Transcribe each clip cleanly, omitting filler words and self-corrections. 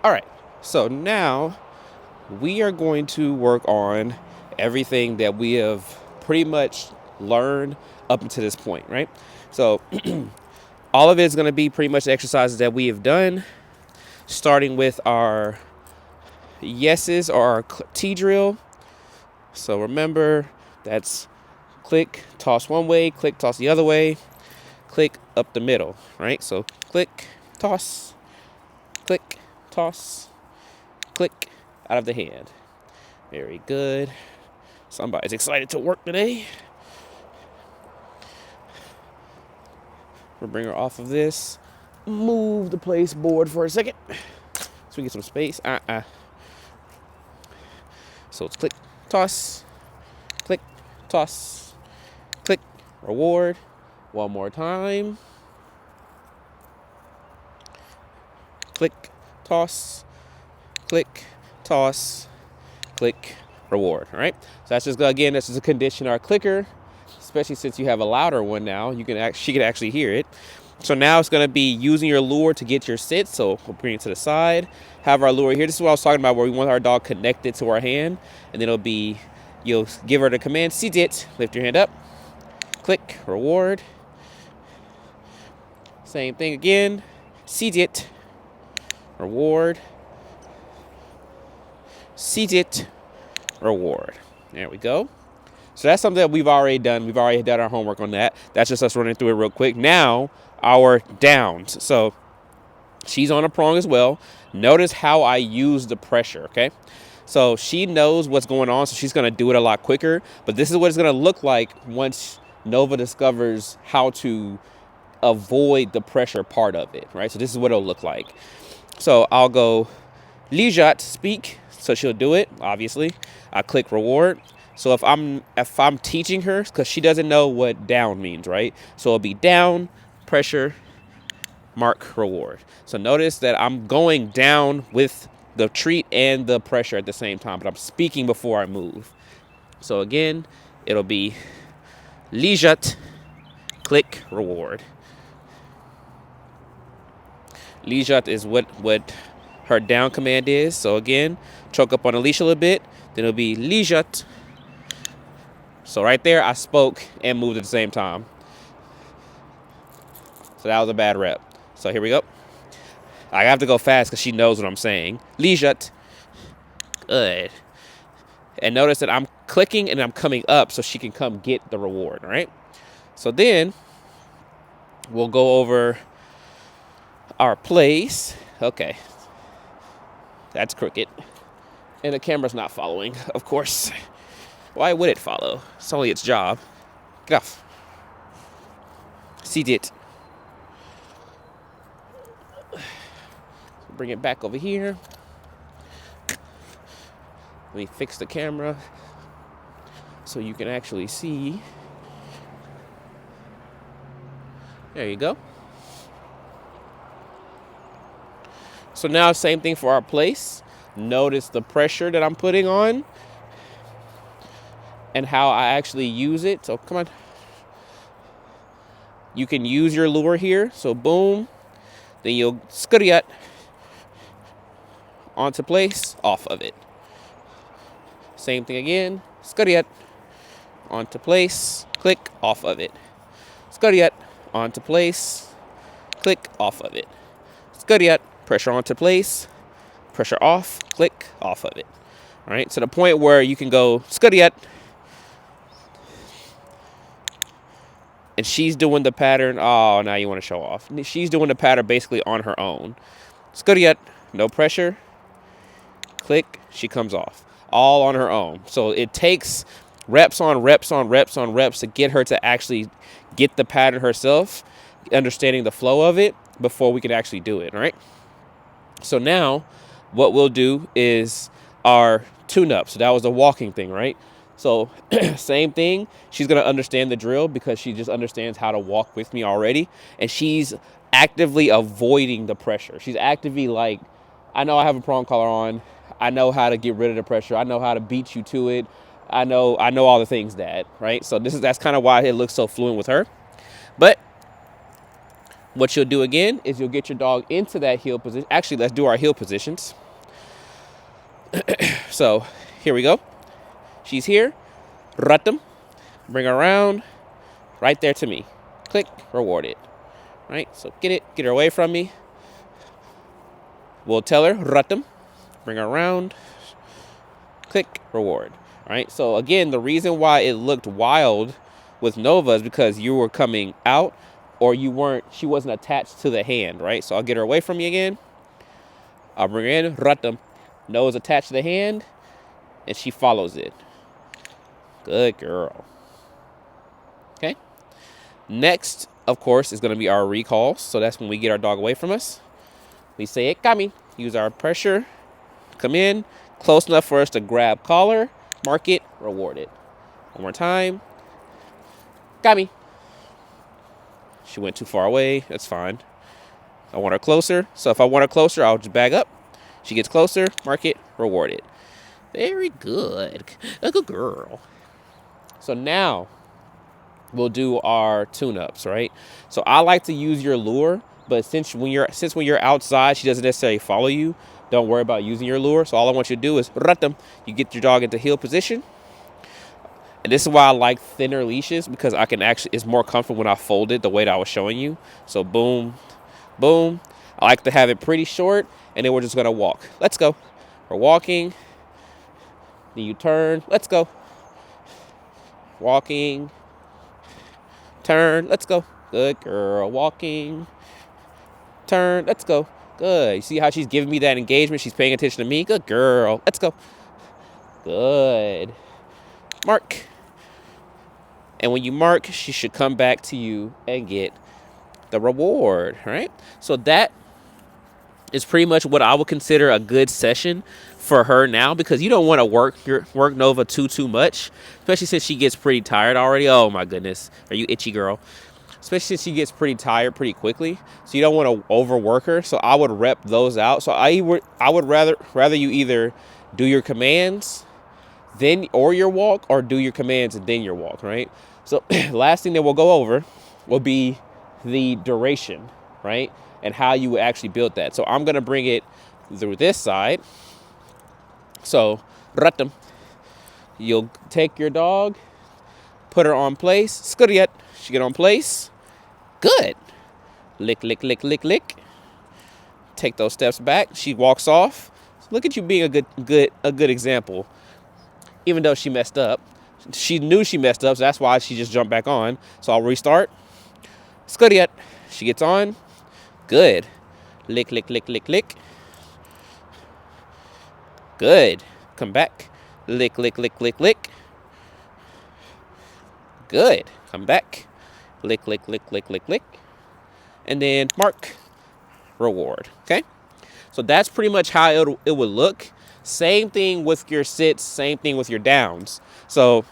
All right, so now we are going to work on everything that we have pretty much learned up until this point, right? So all of it is going to be pretty much the exercises that we have done, starting with our yeses or our T drill. So remember, that's click, toss one way, click, toss the other way, click, up the middle, right? So click, toss, click, toss, click, out of the hand. Very good. Somebody's excited to work today. We'll bring her off of this. Move the place board for a second so we get some space. So it's click, toss, click, toss, click, reward. One more time. Click, toss, click, toss, click, reward. All right. So that's just, again, that's just a condition our clicker, especially since you have a louder one now. She can actually hear it. So now it's going to be using your lure to get your sit. So we'll bring it to the side. Have our lure here. This is what I was talking about, where we want our dog connected to our hand. And then it'll be, you'll give her the command, sit it. Lift your hand up. Click, reward. Same thing again. Sit it. Reward. Sit it. Reward. There we go. So that's something that we've already done. We've already done our homework on that. That's just us running through it real quick. Now, our downs. So she's on a prong as well. Notice how I use the pressure, okay? So she knows what's going on, so she's going to do it a lot quicker. But this is what it's going to look like once Nova discovers how to avoid the pressure part of it, right? So this is what it'll look like. So I'll go Lijat speak. So she'll do it, obviously. I click reward. So if I'm teaching her, because she doesn't know what down means, right? So it'll be down, pressure, mark, reward. So notice that I'm going down with the treat and the pressure at the same time, but I'm speaking before I move. So again, it'll be Lijat, click, reward. Lijat is what her down command is. So again, choke up on the leash a little bit. Then it'll be Lijat. So right there, I spoke and moved at the same time. So that was a bad rep. So here we go. I have to go fast because she knows what I'm saying. Lijat. Good. And notice that I'm clicking and I'm coming up so she can come get the reward, all right? So then we'll go over our place. Okay. That's crooked. And the camera's not following, of course. Why would it follow? It's only its job. Get off. See it. Bring it back over here. Let me fix the camera so you can actually see. There you go. So now same thing for our place. Notice the pressure that I'm putting on and how I actually use it. So come on. You can use your lure here. So boom. Then you'll scurriat onto place, off of it. Same thing again. Scurriat onto place, click, off of it. Scurriat onto place, click, off of it. Scurriat, pressure onto place, pressure off, click, off of it. All right, to the point where you can go scurriat, and she's doing the pattern. Oh, now you want to show off. She's doing the pattern basically on her own. Scurriat, no pressure. Click, she comes off. All on her own. So it takes reps on reps on reps on reps to get her to actually get the pattern herself, understanding the flow of it before we can actually do it, all right? So now what we'll do is our tune-up. So that was the walking thing, right? So same thing. She's going to understand the drill because she just understands how to walk with me already. And she's actively avoiding the pressure. She's actively like, I know I have a prong collar on. I know how to get rid of the pressure. I know how to beat you to it. I know all the things, Dad, right? So that's kind of why it looks so fluent with her. But What you'll do again is you'll get your dog into that heel position. Actually, let's do our heel positions. So here we go. She's here. Ratam. Bring her around. Right there to me. Click. Reward it. Right? So get it. Get her away from me. We'll tell her. Ratam. Bring her around. Click. Reward. Right? So again, the reason why it looked wild with Nova is because you were coming out or she wasn't attached to the hand, right? So I'll get her away from you again. I'll bring her in. Ratam. Nose attached to the hand. And she follows it. Good girl. Okay. Next, of course, is going to be our recalls. So that's when we get our dog away from us. We say it, kami. Use our pressure. Come in. Close enough for us to grab collar. Mark it. Reward it. One more time. Kami. She went too far away. That's fine. I want her closer. So if I want her closer, I'll just bag up. She gets closer. Mark it. Reward it. Very good. A good girl. So now we'll do our tune-ups, right? So I like to use your lure, but since when you're outside, she doesn't necessarily follow you. Don't worry about using your lure. So all I want you to do is you get your dog into heel position. And this is why I like thinner leashes, because it's more comfortable when I fold it the way that I was showing you. So boom, boom. I like to have it pretty short, and then we're just gonna walk. Let's go. We're walking. Then you turn. Let's go. Walking. Turn. Let's go. Good girl. Walking. Turn. Let's go. Good. You see how she's giving me that engagement? She's paying attention to me. Good girl. Let's go. Good. Mark. And when you mark, she should come back to you and get the reward, right? So that is pretty much what I would consider a good session for her now, because you don't want to work Nova too much, especially since she gets pretty tired already. Oh my goodness. Are you itchy, girl? Especially since she gets pretty tired pretty quickly. So you don't want to overwork her. So I would rep those out. So I would rather you either do your commands or your walk, or do your commands and then your walk, right? So last thing that we'll go over will be the duration, right? And how you would actually build that. So I'm going to bring it through this side. So, ratam. You'll take your dog, put her on place. Skuriat. She get on place. Good. Lick, lick, lick, lick, lick. Take those steps back. She walks off. Look at you being a good example. Even though she messed up. She knew she messed up, so that's why she just jumped back on. So I'll restart. Skuriat. She gets on. Good. Lick, lick, lick, lick, lick. Good. Come back. Lick, lick, lick, lick, lick. Good. Come back. Lick, lick, lick, lick, lick, lick. And then mark. Reward. Okay? So that's pretty much how it would look. Same thing with your sits. Same thing with your downs. So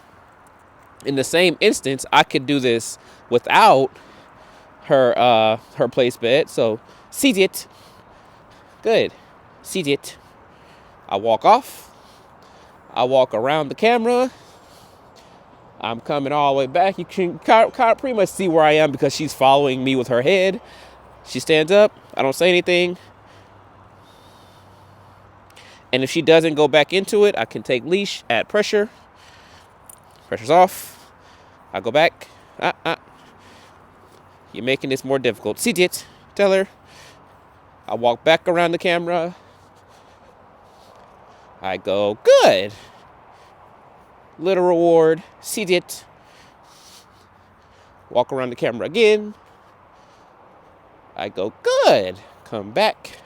in the same instance, I could do this without her place bed. So sit it. Good. Sit it. I walk off. I walk around the camera. I'm coming all the way back. You can kind of pretty much see where I am because she's following me with her head. She stands up. I don't say anything. And if she doesn't go back into it, I can take leash, add pressure. Pressure's off. I go back. You're making this more difficult. Sit it. Tell her. I walk back around the camera. I go, good. Little reward. Sit it. Walk around the camera again. I go, good. Come back.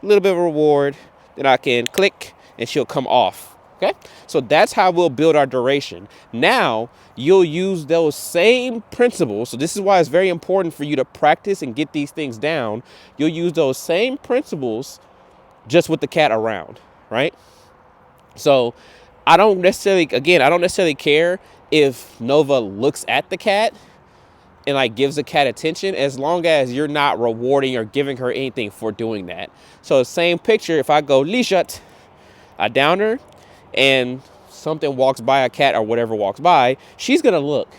Little bit of reward. Then I can click and she'll come off. Okay? So that's how we'll build our duration. Now, you'll use those same principles. So this is why it's very important for you to practice and get these things down. You'll use those same principles just with the cat around, right? So I don't necessarily care if Nova looks at the cat and like gives the cat attention, as long as you're not rewarding or giving her anything for doing that. So same picture, if I go Lishat, I down her and something walks by, a cat or whatever walks by, she's gonna look.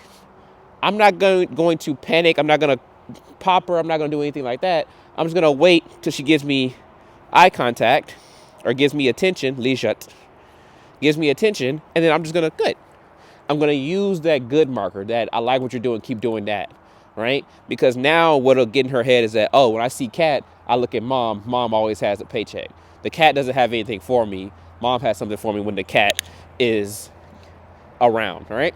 I'm not going to panic. I'm not gonna pop her. I'm not going to do anything like that. I'm just going to wait till she gives me eye contact or gives me attention, Lishat, gives me attention, and then I'm just going to, good. I'm going to use that good marker, that I like what you're doing, keep doing that, right? Because now what'll get in her head is that, oh, when I see cat, I look at mom. Mom always has a paycheck. The cat doesn't have anything for me. Mom has something for me when the cat is around, right?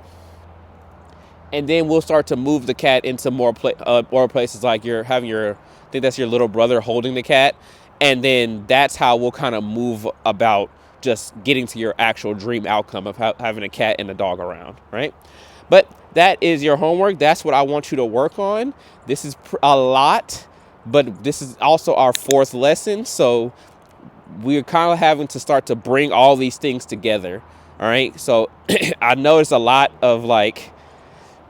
And then we'll start to move the cat into more places, like you're having I think that's your little brother holding the cat. And then that's how we'll kind of move about just getting to your actual dream outcome of having a cat and a dog around, right? But that is your homework. That's what I want you to work on. This is a lot, but this is also our 4th lesson. So we're kind of having to start to bring all these things together. All right. So I know it's a lot of like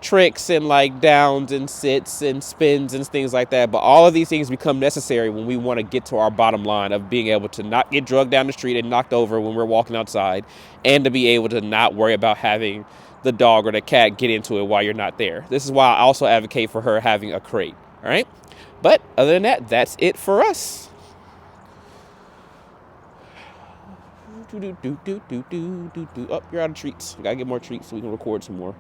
tricks and like downs and sits and spins and things like that, but all of these things become necessary when we want to get to our bottom line of being able to not get drugged down the street and knocked over when we're walking outside, and to be able to not worry about having the dog or the cat get into it while you're not there. This is why I also advocate for her having a crate. All right, but other than that, that's it for us. Oh, you're out of treats. I gotta get more treats so we can record some more.